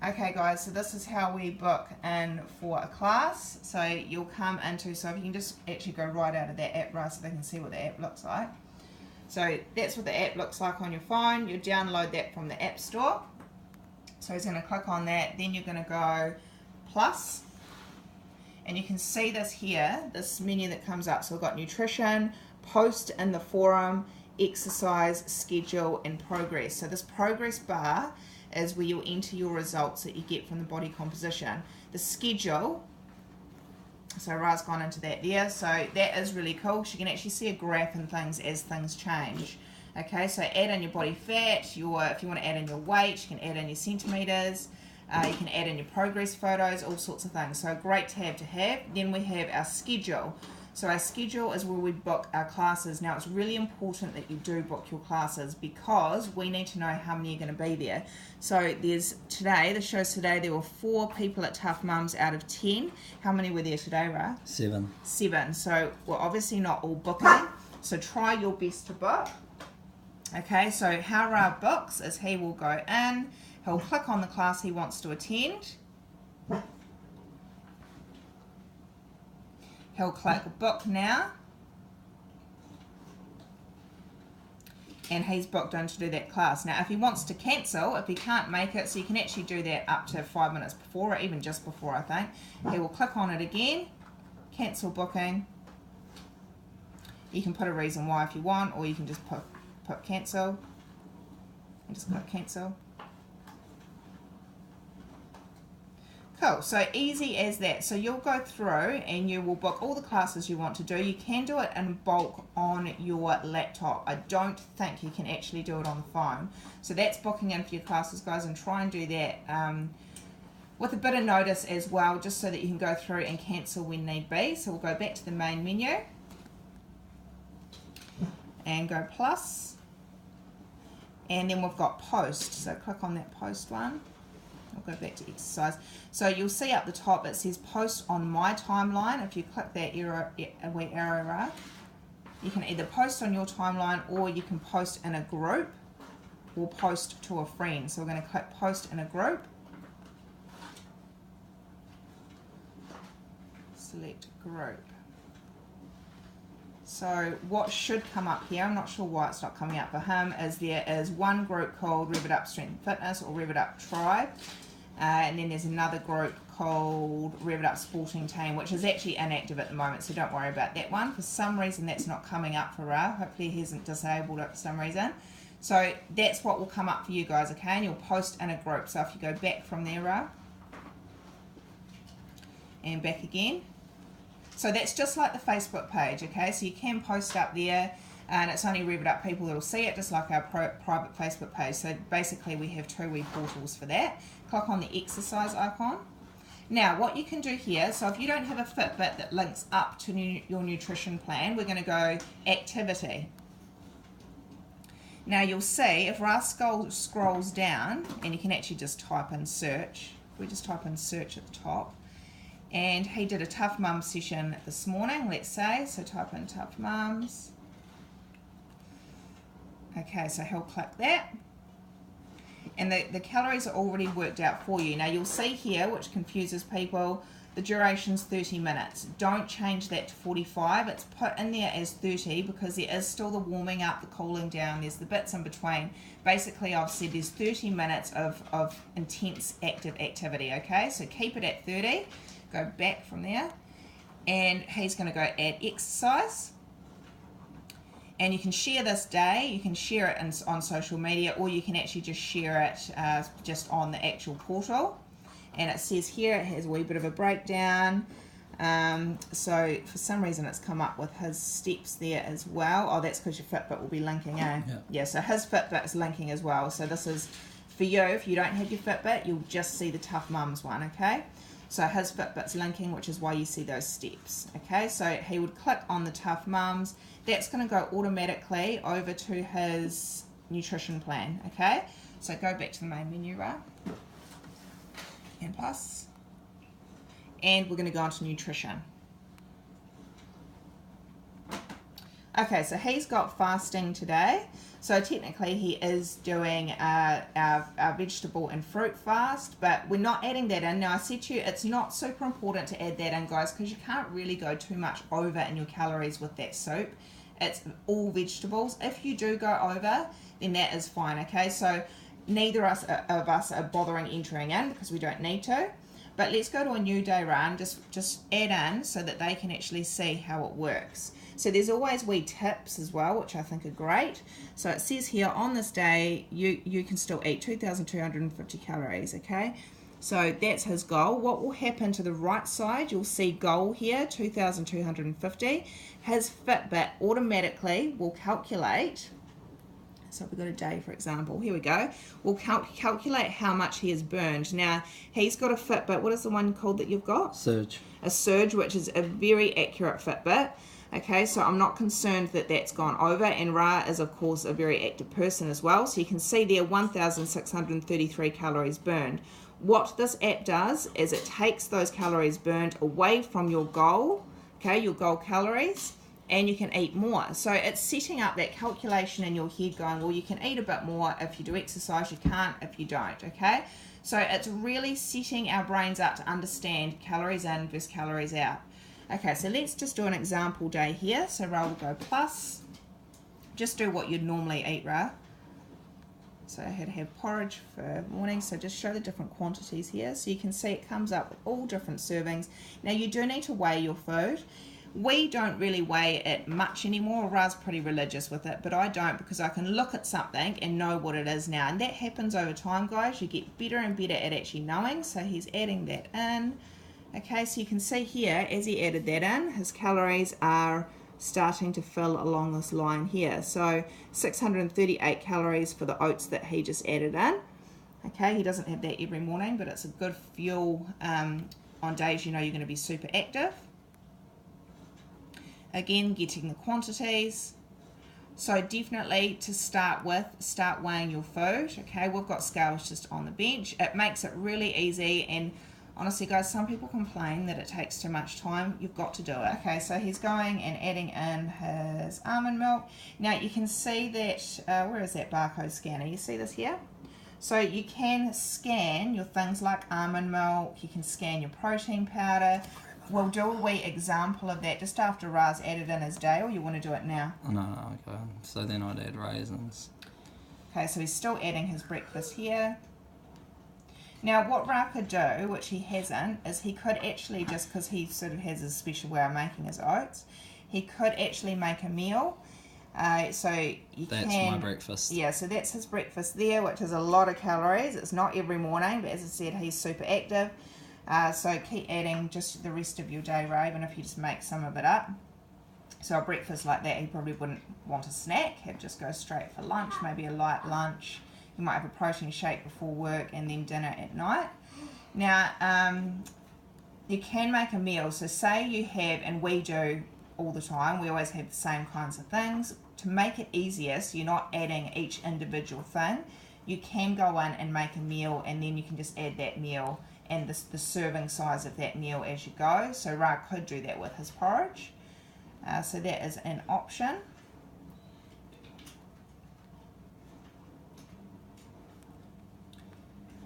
Okay guys, so this is how we book in for a class. So you'll come into, so if you can just actually go right out of that app, right, so they can see what the app looks like. So that's what the app looks like on your phone. You download that from the App Store. So he's going to click on that, then you're going to go plus, and you can see this here, this menu that comes up. So we've got nutrition, post in the forum, exercise, schedule, and progress. So this progress bar is where you'll enter your results that you get from the body composition. The schedule, so Ra's gone into that there, so that is really cool. You can actually see a graph and things as things change. Okay, so add in your body fat, if you want to add in your weight, you can add in your centimetres, you can add in your progress photos, all sorts of things. So great tab to have. Then we have our schedule. So our schedule is where we book our classes. Now it's really important that you do book your classes because we need to know how many are going to be there. So there's today, the show's today, there were 4 people at Tough Mums out of 10. How many were there today, Ra? 7. 7. So we're obviously not all booking. So try your best to book. Okay, so how Ra books is he will go in, he'll click on the class he wants to attend. He'll click book now, and he's booked in to do that class. Now if he wants to cancel, if he can't make it, so you can actually do that up to 5 minutes before, or even just before I think, he will click on it again, cancel booking. You can put a reason why if you want, or you can just put cancel, and just click cancel. Cool, so easy as that. So you'll go through and you will book all the classes you want to do. You can do it in bulk on your laptop. I don't think you can actually do it on the phone. So that's booking in for your classes, guys, and try and do that with a bit of notice as well, just so that you can go through and cancel when need be. So we'll go back to the main menu and go plus, and then we've got post. So click on that post one. I'll go back to exercise. So you'll see up the top it says post on my timeline. If you click that arrow, you can either post on your timeline, or you can post in a group, or post to a friend. So we're going to click post in a group. Select group. So what should come up here, I'm not sure why it's not coming up for him, is there is one group called Revitup Strength and Fitness, or Revitup Tribe, and then there's another group called Revitup Sporting Team, which is actually inactive at the moment, so don't worry about that one. For some reason that's not coming up for Ra. Hopefully he hasn't disabled it for some reason. So that's what will come up for you guys, okay, and you'll post in a group. So if you go back from there, Ra, and back again. So that's just like the Facebook page, okay? So you can post up there, and it's only Revitup people that will see it, just like our private Facebook page. So basically we have 2 web portals for that. Click on the exercise icon. Now what you can do here, so if you don't have a Fitbit that links up to your nutrition plan, we're going to go activity. Now you'll see if Ra scrolls down, and you can actually just type in search. We just type in search at the top. And he did a Tough Mums session this morning, let's say, so type in Tough Mums. Okay, so he'll click that. And the calories are already worked out for you. Now you'll see here, which confuses people, the duration's 30 minutes. Don't change that to 45. It's put in there as 30 because there is still the warming up, the cooling down, there's the bits in between. Basically, I've said there's 30 minutes of intense active activity, okay? So keep it at 30. Go back from there, and he's going to go add exercise, and you can share this day, you can share it on social media, or you can actually just share it just on the actual portal. And it says here, it has a wee bit of a breakdown, so for some reason it's come up with his steps there as well. Oh, that's because your Fitbit will be linking, eh? Yeah, so his Fitbit is linking as well. So this is for you. If you don't have your Fitbit, you'll just see the Tough Mums one, okay? So his Fitbit's linking, which is why you see those steps. Okay, so he would click on the Tough Mums. That's going to go automatically over to his nutrition plan. Okay, so go back to the main menu, right? And plus. And we're going to go on to nutrition. Okay, so he's got fasting today. So technically he is doing our vegetable and fruit fast, but we're not adding that in. Now I said to you, it's not super important to add that in, guys, because you can't really go too much over in your calories with that soup. It's all vegetables. If you do go over, then that is fine, okay? So neither of us are bothering entering in because we don't need to. But let's go to a new day run, just add in so that they can actually see how it works. So there's always wee tips as well, which I think are great. So it says here, on this day, you can still eat 2,250 calories, okay? So that's his goal. What will happen to the right side, you'll see goal here, 2,250. His Fitbit automatically will calculate. So if we've got a day, for example, here we go. We'll calculate how much he has burned. Now, he's got a Fitbit. What is the one called that you've got? Surge. A Surge, which is a very accurate Fitbit. Okay, so I'm not concerned that that's gone over. And Ra is, of course, a very active person as well. So you can see there 1,633 calories burned. What this app does is it takes those calories burned away from your goal, okay, your goal calories, and you can eat more. So it's setting up that calculation in your head going, well, you can eat a bit more if you do exercise, you can't if you don't, okay? So it's really setting our brains up to understand calories in versus calories out. Okay, so let's just do an example day here. So Ra will go plus. Just do what you'd normally eat, Ra. So I had to have porridge for morning, so just show the different quantities here. So you can see it comes up with all different servings. Now you do need to weigh your food. We don't really weigh it much anymore. Ra's pretty religious with it, but I don't, because I can look at something and know what it is now. And that happens over time, guys. You get better and better at actually knowing. So he's adding that in. Okay, so you can see here, as he added that in, his calories are starting to fill along this line here. So 638 calories for the oats that he just added in. Okay, he doesn't have that every morning, but it's a good fuel on days you know you're going to be super active. Again, getting the quantities. So definitely to start with, start weighing your food. Okay, we've got scales just on the bench. It makes it really easy, and honestly, guys, some people complain that it takes too much time. You've got to do it. Okay, so he's going and adding in his almond milk. Now, you can see that, where is that barcode scanner? You see this here? So you can scan your things like almond milk. You can scan your protein powder. We'll do a wee example of that just after Ra's added in his day, or you want to do it now? No, okay. So then I'd add raisins. Okay, so he's still adding his breakfast here. Now, what Ra could do, which he hasn't, is he could actually, just because he sort of has his special way of making his oats, he could actually make a meal. So you That's can... my breakfast. Yeah, so that's his breakfast there, which is a lot of calories. It's not every morning, but as I said, he's super active. So keep adding just the rest of your day, Ra, even if you just make some of it up. So a breakfast like that, he probably wouldn't want a snack. He'd just go straight for lunch, maybe a light lunch. You might have a protein shake before work and then dinner at night. Now, you can make a meal. So say you have, and we do all the time, we always have the same kinds of things. To make it easier, so you're not adding each individual thing, you can go in and make a meal, and then you can just add that meal and the serving size of that meal as you go. So Ra could do that with his porridge. So that is an option.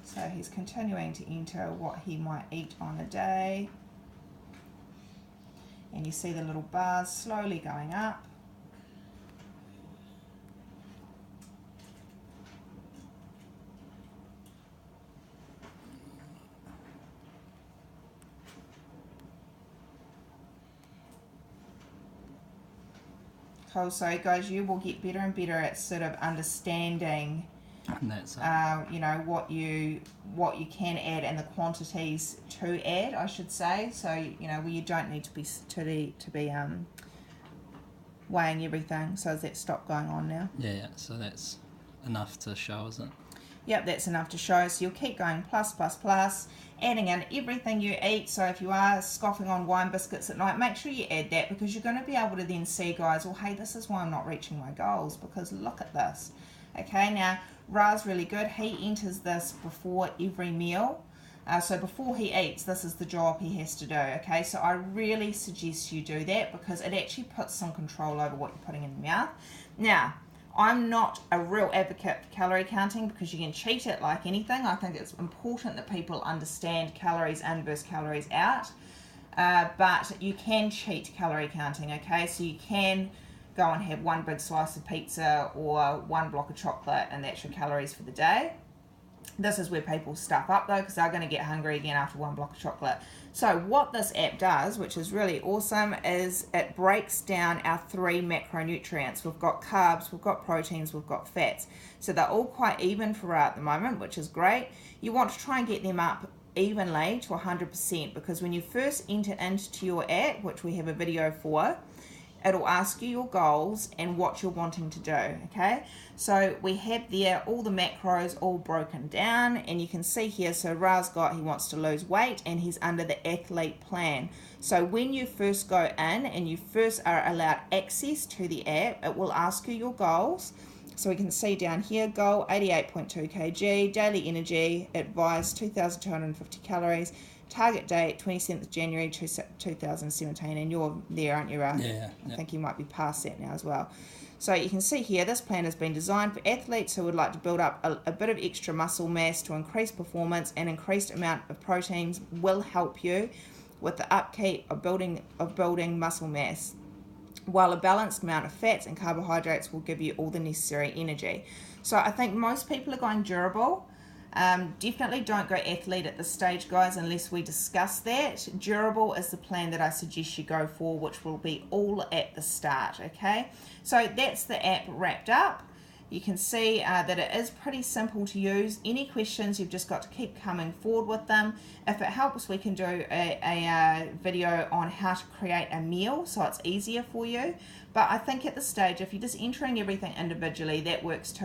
So he's continuing to enter what he might eat on a day. And you see the little bars slowly going up. Cool, so guys, you will get better and better at sort of understanding That's you know, what you can add and the quantities to add, I should say. So you know, where you don't need to be weighing everything. So has that stopped going on now? Yeah, so that's enough to show, is it? Yep, that's enough to show. So you'll keep going plus, plus, plus, adding in everything you eat. So if you are scoffing on wine biscuits at night, make sure you add that, because you're going to be able to then see, guys, well, hey, this is why I'm not reaching my goals, because look at this. Okay, now Ra's really good. He enters this before every meal. So before he eats, this is the job he has to do, okay? So I really suggest you do that because it actually puts some control over what you're putting in your mouth. Now, I'm not a real advocate for calorie counting because you can cheat it like anything. I think it's important that people understand calories in versus calories out. But you can cheat calorie counting, okay? So you can go and have one big slice of pizza or one block of chocolate and that's your calories for the day. This is where people stuff up though because they're going to get hungry again after one block of chocolate. So what this app does, which is really awesome, is it breaks down our 3 macronutrients. We've got carbs, we've got proteins, we've got fats. So they're all quite even for at the moment, which is great. You want to try and get them up evenly to 100% because when you first enter into your app, which we have a video for, it'll ask you your goals and what you're wanting to do, okay? So we have there all the macros all broken down and you can see here, so Ra's got he wants to lose weight and he's under the athlete plan. So when you first go in and you first are allowed access to the app, it will ask you your goals. So we can see down here, goal 88.2 kg, daily energy, advised 2,250 calories, target date 27th January 2017, and you're there, aren't you, Ra? Yeah. I think you might be past that now as well. So you can see here, this plan has been designed for athletes who would like to build up a bit of extra muscle mass to increase performance, and increased amount of proteins will help you with the upkeep of building muscle mass, while a balanced amount of fats and carbohydrates will give you all the necessary energy. So I think most people are going durable. Definitely don't go athlete at this stage, guys, unless we discuss that. Durable is the plan that I suggest you go for, which will be all at the start, okay? So that's the app wrapped up. You can see that it is pretty simple to use. Any questions, you've just got to keep coming forward with them. If it helps, we can do a video on how to create a meal so it's easier for you. But I think at this stage, if you're just entering everything individually, that works too.